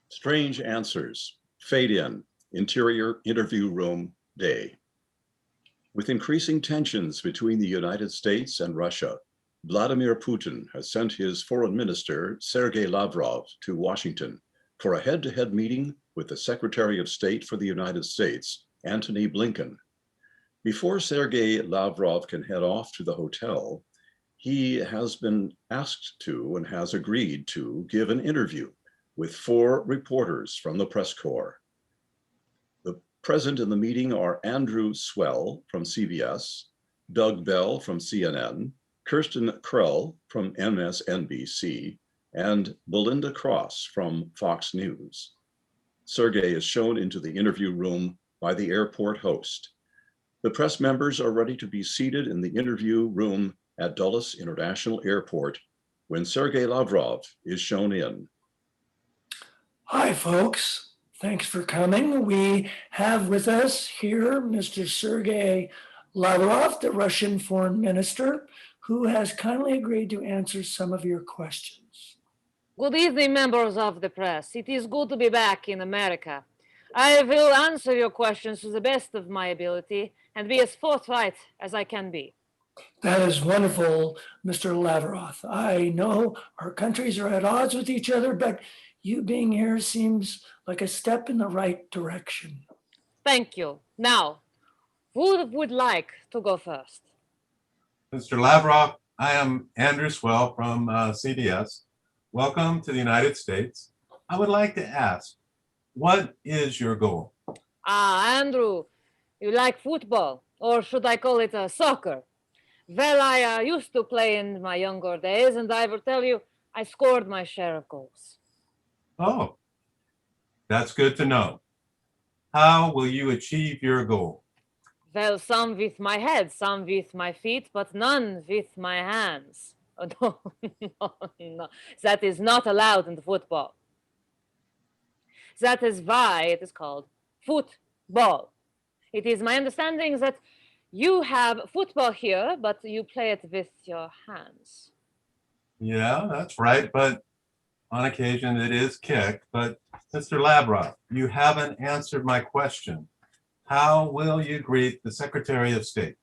Strange answers. Fade in. Interior interview room day. With increasing tensions between the United States and Russia, Vladimir Putin has sent his foreign minister, Sergey Lavrov, to Washington for a head-to-head meeting with the Secretary of State for the United States, Antony Blinken. Before Sergey Lavrov can head off to the hotel, he has been asked to and has agreed to give an interview with 4 reporters from the press corps. The present in the meeting are Andrew Swell from CBS, Doug Bell from CNN, Kirsten Krell from MSNBC, and Belinda Cross from Fox News. Sergey is shown into the interview room by the airport host. The press members are ready to be seated in the interview room at Dulles International Airport when Sergey Lavrov is shown in. Hi, folks. Thanks for coming. We have with us here Mr. Sergey Lavrov, the Russian foreign minister, who has kindly agreed to answer some of your questions. Good evening, members of the press. It is good to be back in America. I will answer your questions to the best of my ability and be as forthright as I can be. That is wonderful, Mr. Lavrov. I know our countries are at odds with each other, but you being here seems like a step in the right direction. Thank you. Now, who would like to go first? Mr. Lavrov, I am Andrew Swell from CBS. Welcome to the United States. I would like to ask, what is your goal? Andrew, you like football, or should I call it soccer? Well, I used to play in my younger days, and I will tell you, I scored my share of goals. Oh, that's good to know. How will you achieve your goal? Well, some with my head, some with my feet, but none with my hands. Oh, no. That is not allowed in football. That is why it is called football. It is my understanding that you have football here, but you play it with your hands. Yeah, that's right, but on occasion it is kicked. But Mr. Lavrov, you haven't answered my question. How will you greet the Secretary of State?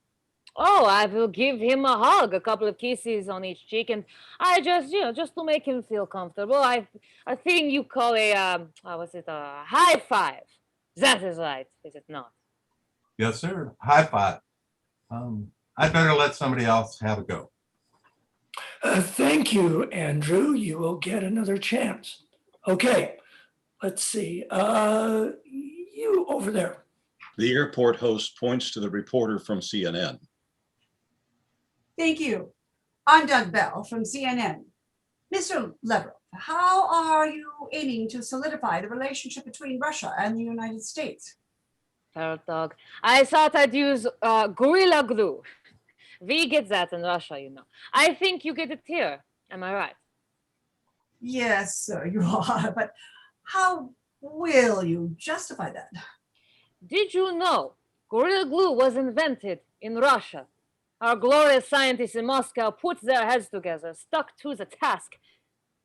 Oh, I will give him a hug, a couple of kisses on each cheek, and I just, just to make him feel comfortable, I think you call a high five. That is right, is it not? Yes, sir. High five. I'd better let somebody else have a go. Thank you, Andrew. You will get another chance. Okay, let's see. You over there. The airport host points to the reporter from CNN. Thank you. I'm Doug Bell from CNN. Mr. Lavrov, how are you aiming to solidify the relationship between Russia and the United States? Fair dog. I thought I'd use gorilla glue. We get that in Russia, you know. I think you get it here. Am I right? Yes, sir, you are. But how will you justify that? Did you know gorilla glue was invented in Russia? Our glorious scientists in Moscow put their heads together, stuck to the task,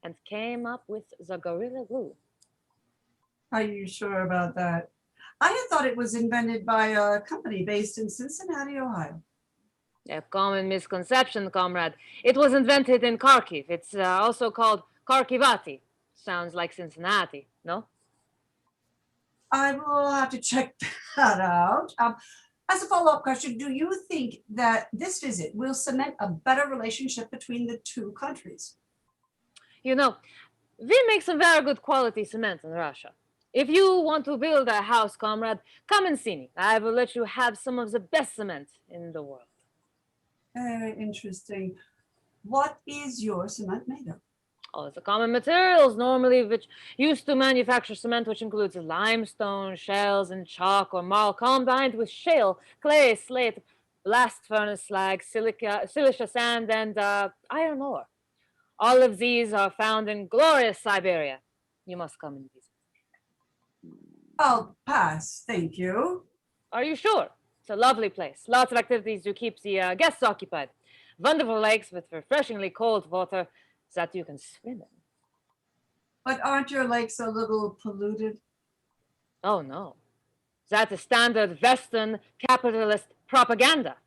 and came up with the gorilla glue. Are you sure about that? I had thought it was invented by a company based in Cincinnati, Ohio. A common misconception, comrade. It was invented in Kharkiv. It's also called Kharkivati. Sounds like Cincinnati, no? I will have to check that out. As a follow-up question, do you think that this visit will cement a better relationship between the two countries? You know, we make some very good quality cement in Russia. If you want to build a house, comrade, come and see me. I will let you have some of the best cement in the world. Very interesting. What is your cement made of? Oh, the common materials normally which used to manufacture cement, which includes limestone, shells, and chalk or marl combined with shale, clay, slate, blast furnace slag, silica sand, and iron ore. All of these are found in glorious Siberia. You must come and visit. I'll pass, thank you. Are you sure? It's a lovely place. Lots of activities to keep the guests occupied. wonderful lakes with refreshingly cold water that you can swim in. But aren't your lakes a little polluted? Oh no, that is standard Western capitalist propaganda.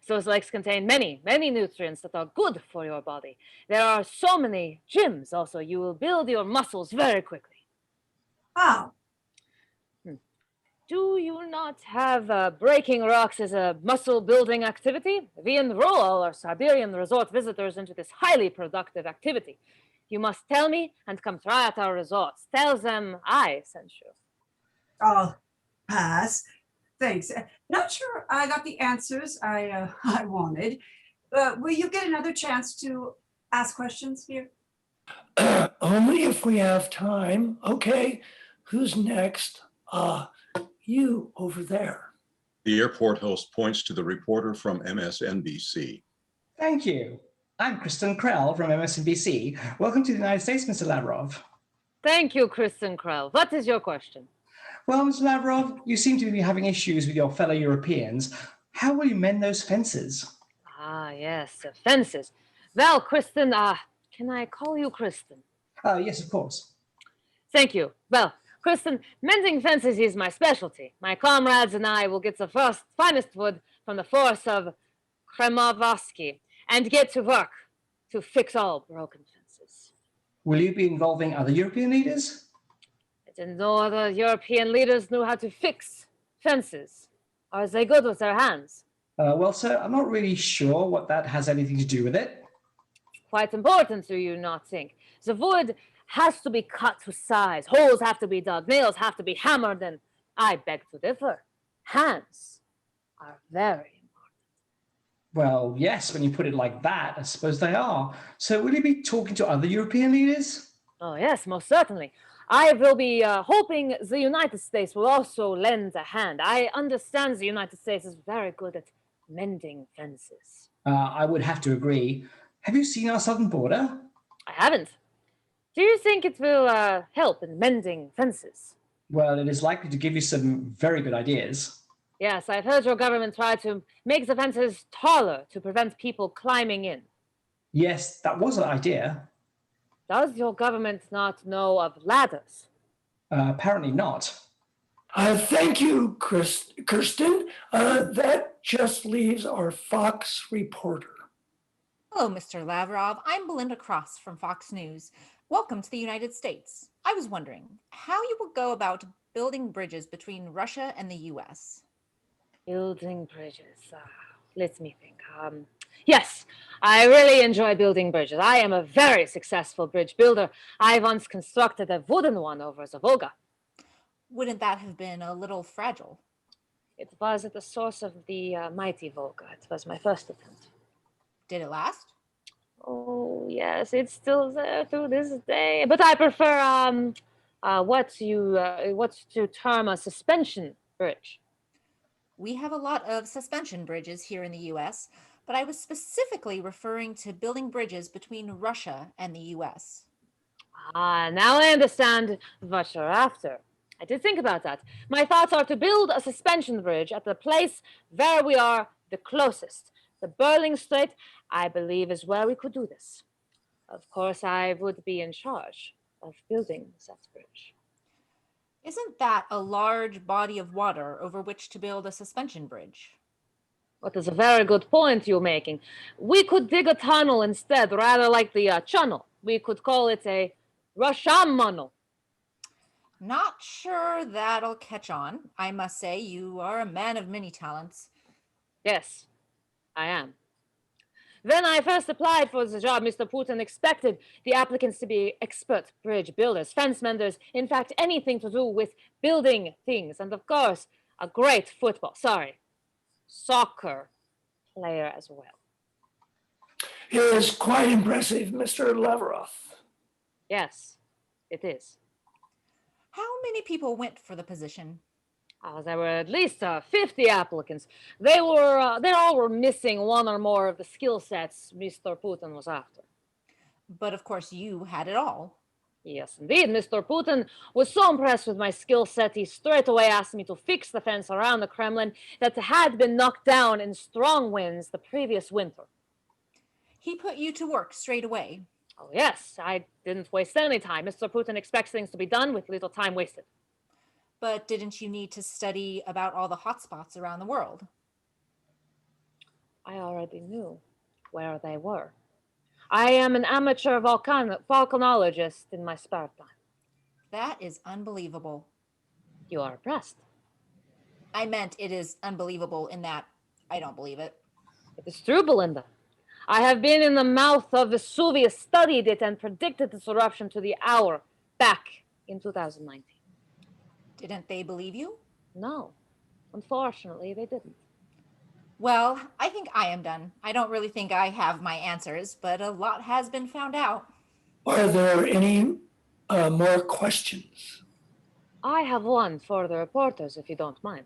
Those lakes contain many, many nutrients that are good for your body. There are so many gyms also. You will build your muscles very quickly. Wow. Do you not have breaking rocks as a muscle building activity? We enroll all our Siberian resort visitors into this highly productive activity. You must tell me and come try at our resorts. Tell them I sent you. I'll pass. Thanks. Not sure I got the answers I wanted. Will you get another chance to ask questions here? Only if we have time. Okay, who's next? You over there. The airport host points to the reporter from MSNBC. Thank you. I'm Kirsten Krell from MSNBC. Welcome to the United States, Mr. Lavrov. Thank you, Kirsten Krell. What is your question? Well, Mr. Lavrov, you seem to be having issues with your fellow Europeans. How will you mend those fences? Ah, yes, fences. Well, Kristen, can I call you Kristen? Yes, of course. Thank you. Well, Kristen, mending fences is my specialty. My comrades and I will get the finest wood from the forest of Kremovsky and get to work to fix all broken fences. Will you be involving other European leaders? I didn't know other European leaders knew how to fix fences. Are they good with their hands? Well, sir, I'm not really sure what that has anything to do with it. Quite important, do you not think? The wood has to be cut to size. Holes have to be dug. Nails have to be hammered. And I beg to differ. Hands are very important. Well, yes, when you put it like that, I suppose they are. So will you be talking to other European leaders? Oh, yes, most certainly. I will be hoping the United States will also lend a hand. I understand the United States is very good at mending fences. I would have to agree. Have you seen our southern border? I haven't. Do you think it will help in mending fences? Well, it is likely to give you some very good ideas. Yes, I've heard your government try to make the fences taller to prevent people climbing in. Yes, that was an idea. Does your government not know of ladders? Apparently not. Thank you, Kirsten. That just leaves our Fox reporter. Hello, Mr. Lavrov. I'm Belinda Cross from Fox News. Welcome to the United States. I was wondering how you will go about building bridges between Russia and the US. Building bridges. Let me think. Yes, I really enjoy building bridges. I am a very successful bridge builder. I once constructed a wooden one over the Volga. Wouldn't that have been a little fragile? It was at the source of the mighty Volga. It was my first attempt. Did it last? Oh, yes, it's still there to this day. But I prefer what you term a suspension bridge. We have a lot of suspension bridges here in the US, but I was specifically referring to building bridges between Russia and the US. Now I understand what you're after. I did think about that. My thoughts are to build a suspension bridge at the place where we are the closest. The Berlin Strait, I believe, is where we could do this. Of course, I would be in charge of building that bridge. Isn't that a large body of water over which to build a suspension bridge? That is a very good point you're making. We could dig a tunnel instead, rather like the channel. We could call it a Russian-tunnel. Not sure that'll catch on. I must say you are a man of many talents. Yes, I am. When I first applied for the job, Mr. Putin expected the applicants to be expert bridge builders, fence menders, in fact, anything to do with building things. And of course, a great soccer player as well. It is quite impressive, Mr. Lavrov. Yes, it is. How many people went for the position? There were at least 50 applicants. They all were missing one or more of the skill sets Mr. Putin was after. But of course you had it all. Yes, indeed. Mr. Putin was so impressed with my skill set, he straight away asked me to fix the fence around the Kremlin that had been knocked down in strong winds the previous winter. He put you to work straight away. Oh, yes, I didn't waste any time. Mr. Putin expects things to be done with little time wasted. But didn't you need to study about all the hotspots around the world? I already knew where they were. I am an amateur volcanologist in my spare time. That is unbelievable. You are impressed. I meant it is unbelievable in that I don't believe it. It is true, Belinda. I have been in the mouth of Vesuvius, studied it, and predicted its eruption to the hour back in 2019. Didn't they believe you? No, unfortunately, they didn't. Well, I think I am done. I don't really think I have my answers, but a lot has been found out. Are there any more questions? I have one for the reporters, if you don't mind.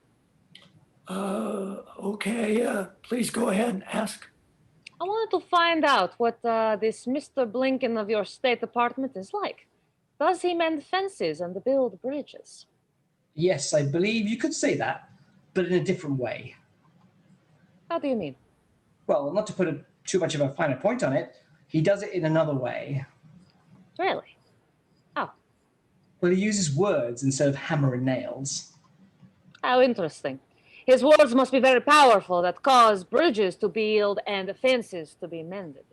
Okay, please go ahead and ask. I wanted to find out what this Mr. Blinken of your State Department is like. Does he mend fences and build bridges? Yes, I believe you could say that, but in a different way. How do you mean? Well, not to put too much of a finer point on it, he does it in another way. Really? Oh, Well, he uses words instead of hammer and nails. how interesting. His words must be very powerful that cause bridges to build and fences to be mended.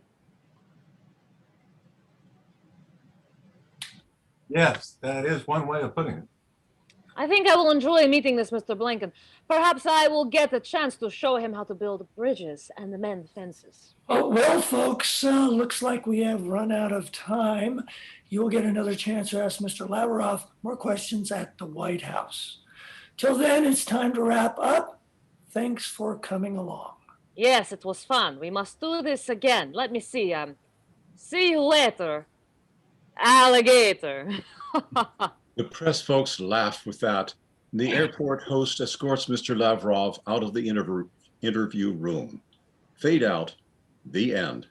Yes, that is one way of putting it. I think I will enjoy meeting this Mr. Blinken. Perhaps I will get a chance to show him how to build bridges and mend fences. Oh, well, folks, looks like we have run out of time. You'll get another chance to ask Mr. Lavrov more questions at the White House. Till then, it's time to wrap up. Thanks for coming along. Yes, it was fun. We must do this again. Let me see. See you later, alligator. The press folks laugh with that. The airport host escorts Mr. Lavrov out of the interview room. Fade out. The end.